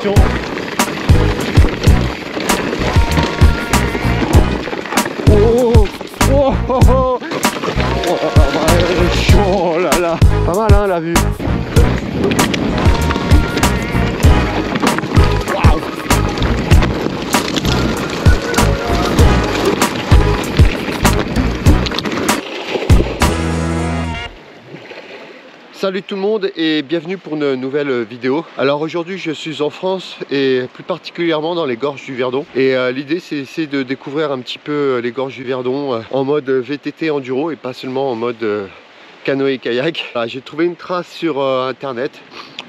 Oh, oh, oh, oh. Oh là là, pas mal hein la vue. Wow. Salut tout le monde et bienvenue pour une nouvelle vidéo. Alors aujourd'hui je suis en France et plus particulièrement dans les gorges du Verdon. Et l'idée c'est d'essayer de découvrir un petit peu les gorges du Verdon en mode VTT enduro et pas seulement en mode canoë-kayak. J'ai trouvé une trace sur internet,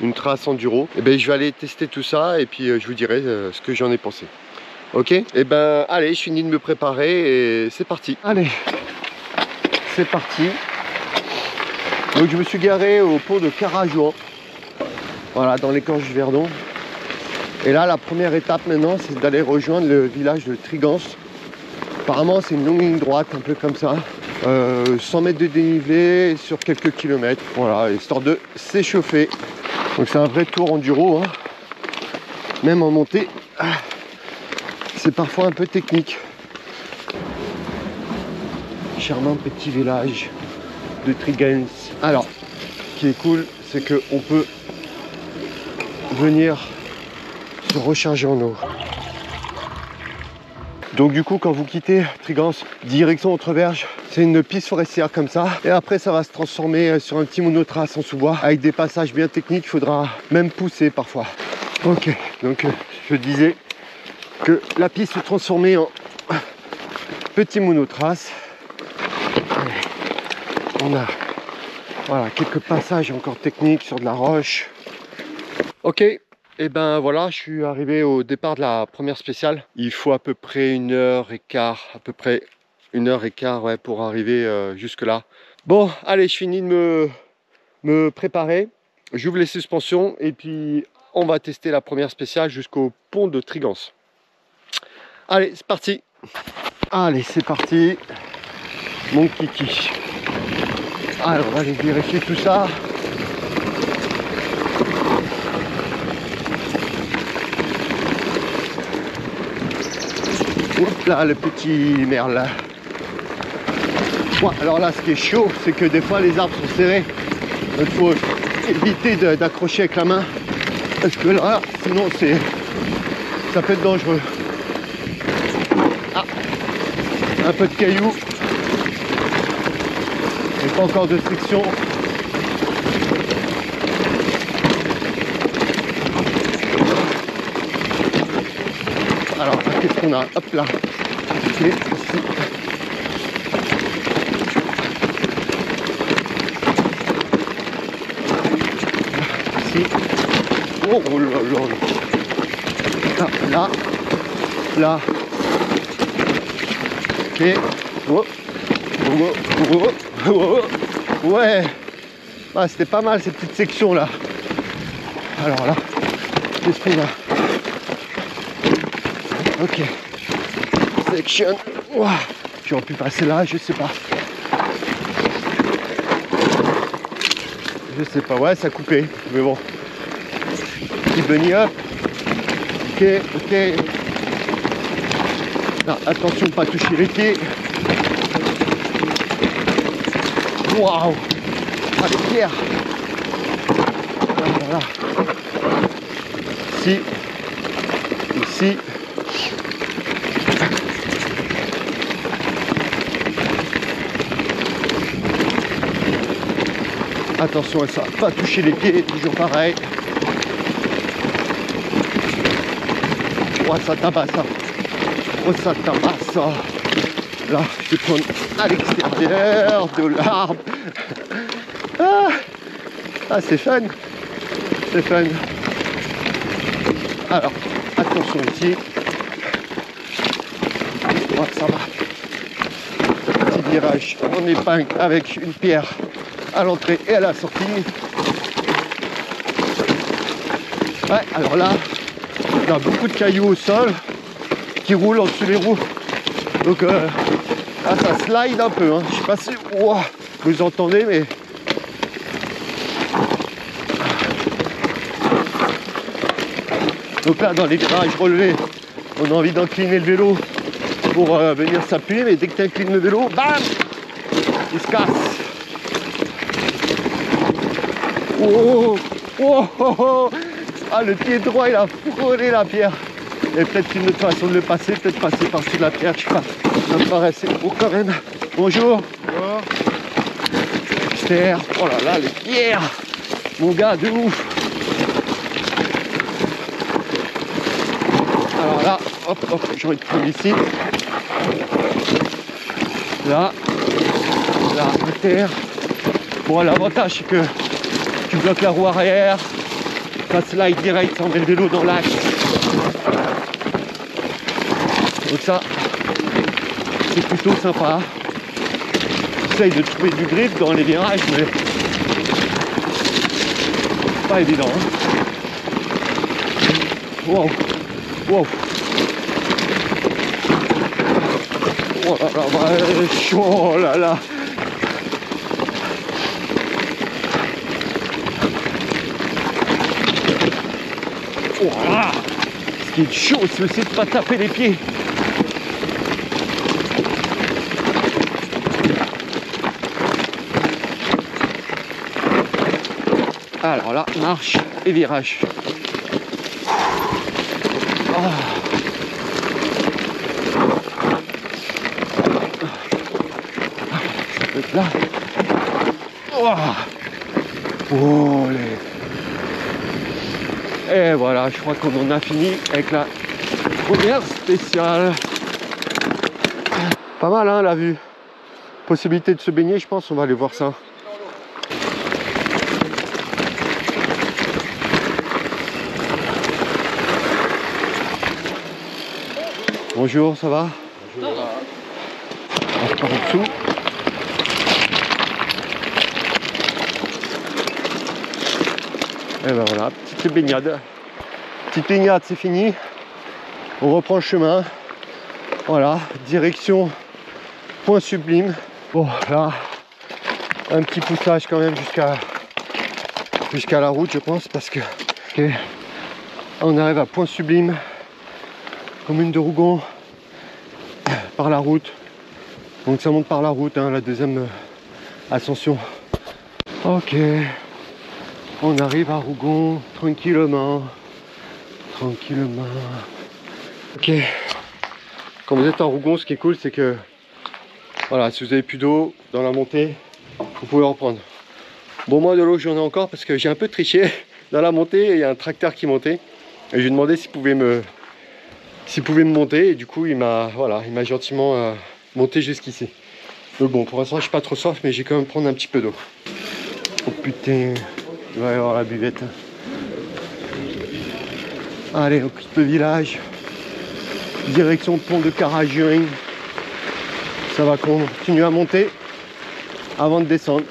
une trace enduro. Et ben je vais aller tester tout ça et puis je vous dirai ce que j'en ai pensé. Ok, et ben allez, je finis de me préparer et c'est parti. Allez, c'est parti. Donc je me suis garé au pont de Carajouan, voilà, dans les gorges du Verdon. Et là la première étape maintenant c'est d'aller rejoindre le village de Trigance. Apparemment c'est une longue ligne droite un peu comme ça, 100 mètres de dénivelé sur quelques kilomètres, voilà, histoire de s'échauffer. Donc c'est un vrai tour enduro hein. Même en montée c'est parfois un peu technique. Charmant petit village de Trigance. Alors, ce qui est cool, c'est qu'on peut venir se recharger en eau. Donc du coup, quand vous quittez Trigance, direction Entreverges, c'est une piste forestière comme ça. Et après, ça va se transformer sur un petit monotrace en sous-bois avec des passages bien techniques. Il faudra même pousser parfois. Ok, donc je disais que la piste se transformait en petit monotrace. On a voilà, quelques passages encore techniques sur de la roche. Ok, et ben voilà, je suis arrivé au départ de la première spéciale. Il faut à peu près 1h15, ouais, pour arriver jusque là. Bon, allez, je finis de me préparer. J'ouvre les suspensions et puis on va tester la première spéciale jusqu'au pont de Trigance. Allez, c'est parti. Allez, c'est parti. Mon kiki. Alors, on va aller vérifier tout ça. Hop là, le petit merle. Bon, alors là, ce qui est chaud, c'est que des fois, les arbres sont serrés. Il faut éviter d'accrocher avec la main. Parce que là, sinon, ça peut être dangereux. Ah, un peu de cailloux. Et pas encore de friction. Alors, qu'est-ce qu'on a? Hop là. Okay, ici. Ici. Oh, oh là là. Ah, là. Là. Ok. Oh. Oh, oh, oh, oh. Ouais. Ah, c'était pas mal ces petites sections là. Alors là, qu'est-ce qu'on a? Ok. Section. Wow. J'aurais pu passer là, je sais pas. Je sais pas, ouais, ça a coupé. Mais bon. Petit bunny up. Ok, ok. Non, attention de pas toucher les pieds. Waouh! Ah, les pierres! Voilà. Ici. Ici. Attention à ça, pas toucher les pieds, toujours pareil. Oh, ça tabasse, ça. Oh, ça tabasse, ça. Là, je vais prendre à l'extérieur de l'arbre. Ah, c'est fun. C'est fun. Alors, attention ici. Oh, ça va. Petit virage en épingle avec une pierre à l'entrée et à la sortie. Ouais, alors là, il y a beaucoup de cailloux au sol qui roulent en dessous des roues. Donc, ah, ça slide un peu. Hein. Je sais pas si vous entendez, mais Donc là, dans les virages relevés, on a envie d'incliner le vélo pour venir s'appuyer, mais dès que tu inclines le vélo, bam, il se casse. Oh, oh, oh, oh. Ah, le pied droit, il a frôlé la pierre. Et peut-être une autre façon de le passer, peut-être passer par-dessus la pierre, je sais pas. Ça me paraissait beau quand même. Bonjour. Bonjour. Externe. Oh là là, les pierres. Mon gars, de ouf. Alors là, hop, hop, j'ai envie de prendre ici. Là, à terre. Bon, l'avantage, c'est que tu bloques la roue arrière. Ça slide direct, ça met le vélo dans l'axe. Donc ça, c'est plutôt sympa. J'essaye de trouver du grip dans les virages, mais c'est pas évident. Hein. Wow, wow. Oh là là, chaud, oh là là. Voilà. Ce qui est chaud, c'est aussi de ne pas taper les pieds. Alors là, marche et virage. Oh. Ça peut être là. Oh. Oh, et voilà, je crois qu'on en a fini avec la première spéciale. Pas mal hein, la vue. Possibilité de se baigner, je pense, on va aller voir ça. Bonjour, ça va? Bonjour. On repart en dessous. Et ben voilà, petite baignade. Petite baignade, c'est fini. On reprend le chemin. Voilà, direction Point Sublime. Bon, là, un petit poussage quand même jusqu'à la route, je pense, parce que okay, on arrive à Point Sublime, commune de Rougon, par la route. Donc ça monte par la route, hein, la deuxième ascension. Ok. On arrive à Rougon tranquillement. Tranquillement. Ok. Quand vous êtes à Rougon, ce qui est cool, c'est que voilà, si vous avez plus d'eau dans la montée, vous pouvez en prendre. Bon, moi de l'eau, j'en ai encore parce que j'ai un peu triché. Dans la montée, il y a un tracteur qui montait. Et je lui ai demandé s'il pouvait me monter. Et du coup, il m'a gentiment monté jusqu'ici. Donc bon, pour l'instant, je suis pas trop soif, mais j'ai quand même prendre un petit peu d'eau. Oh putain. Il va y avoir la buvette. Allez, on quitte le village. Direction pont de Carajuin. Ça va continuer à monter avant de descendre.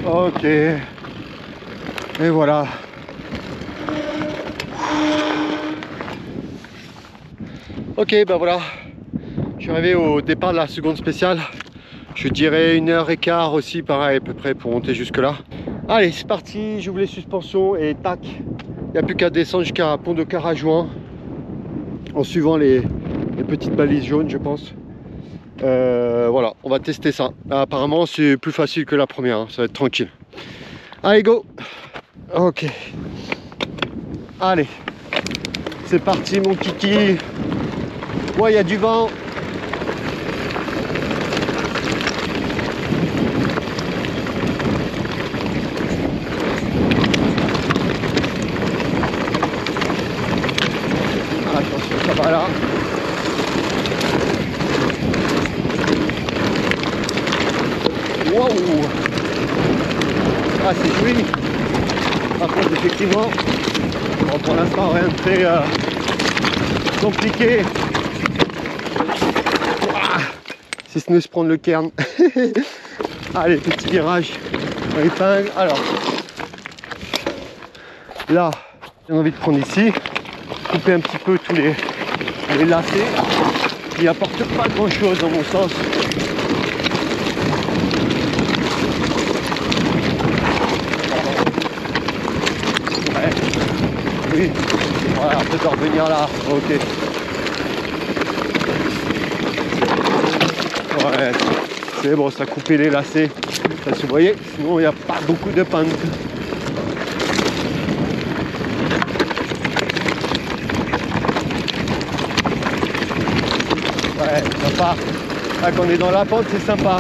Ok. Et voilà. Ok, ben voilà. Je suis arrivé au départ de la seconde spéciale. Je dirais 1h15 aussi, pareil, à peu près, pour monter jusque là. Allez, c'est parti, j'ouvre les suspensions et tac, il n'y a plus qu'à descendre jusqu'à pont de Carajuin en suivant les petites balises jaunes, je pense. Voilà, on va tester ça. Apparemment, c'est plus facile que la première, hein, ça va être tranquille. Allez, go. Ok. Allez, c'est parti, mon kiki. Ouais, il y a du vent. Attention, ça va là. Wow. Ah, c'est joli. Par contre, effectivement, bon, pour l'instant, rien de très compliqué. Si ce n'est se prendre le cairn. Allez, petit virage en épingle. Alors, là, j'ai envie de prendre ici, couper un petit peu tous les lacets qui apportent pas grand chose dans mon sens. oui. Voilà, on peut revenir là. Ok. Ouais, c'est bon, ça a coupé les lacets. Ça se voyait, sinon il n'y a pas beaucoup de pente. Ouais, sympa. Ah, quand on est dans la pente, c'est sympa.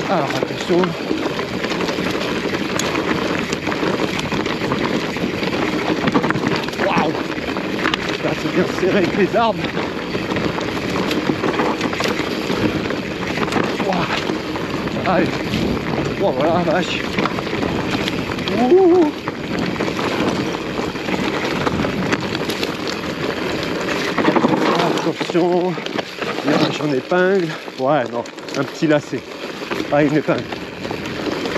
Alors attention. Waouh! Là c'est bien serré avec les arbres. Waouh! Allez! Oh voilà la vache! Ouh! Attention! J'en épingle. Ouais, non, un petit lacet. Pas une épingle.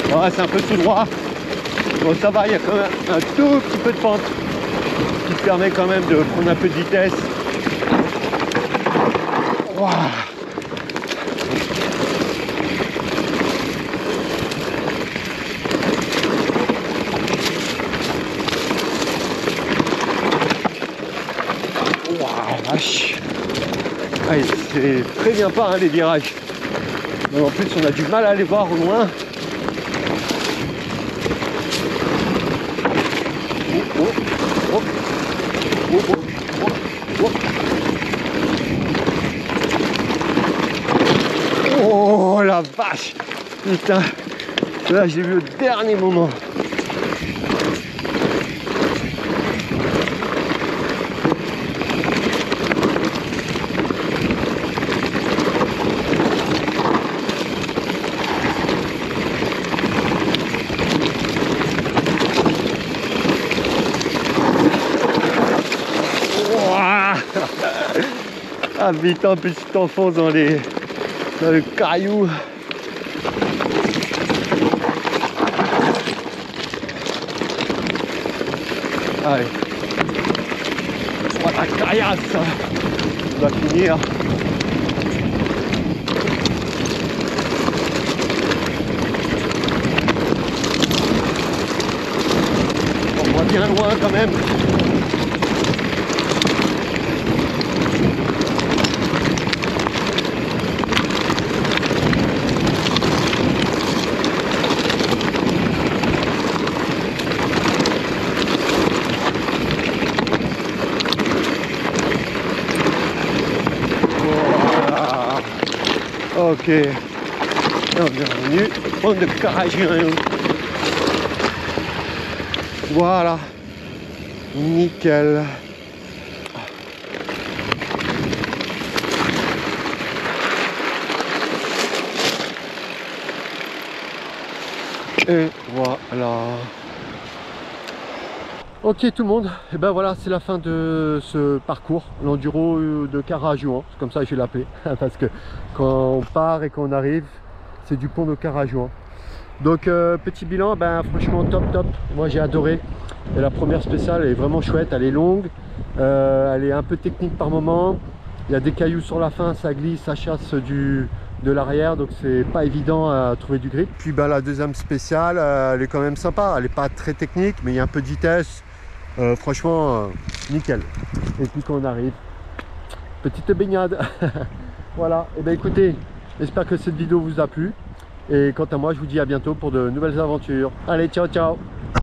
Ouais, c'est un peu tout droit. Bon, ça va, il y a quand même un tout petit peu de pente qui te permet quand même de prendre un peu de vitesse. Wow. Wow, vache. Ah, c'est très bien pas hein, les virages. Mais en plus on a du mal à les voir au loin. Oh la vache! Putain! Là j'ai vu au dernier moment. Ah vite, en plus tu t'enfonces dans le caillou. Allez. Oh la caillasse. On va finir. On voit bien loin quand même. Ok, et on est revenu, on de Carajun. Voilà, nickel. Et voilà. Ok tout le monde, et ben voilà, c'est la fin de ce parcours, l'enduro de Carajouan, c'est comme ça que je vais l'appeler, parce que quand on part et qu'on arrive, c'est du pont de Carajouan. Donc petit bilan, ben franchement top, moi j'ai adoré. Et la première spéciale est vraiment chouette, elle est longue, elle est un peu technique par moment, il y a des cailloux sur la fin, ça glisse, ça chasse de l'arrière, donc c'est pas évident à trouver du grip. Puis ben, la deuxième spéciale, elle est quand même sympa, elle est pas très technique, mais il y a un peu de vitesse. Franchement nickel. Et puis quand on arrive, petite baignade. Voilà, et bien écoutez, j'espère que cette vidéo vous a plu, et quant à moi je vous dis à bientôt pour de nouvelles aventures. Allez, ciao ciao.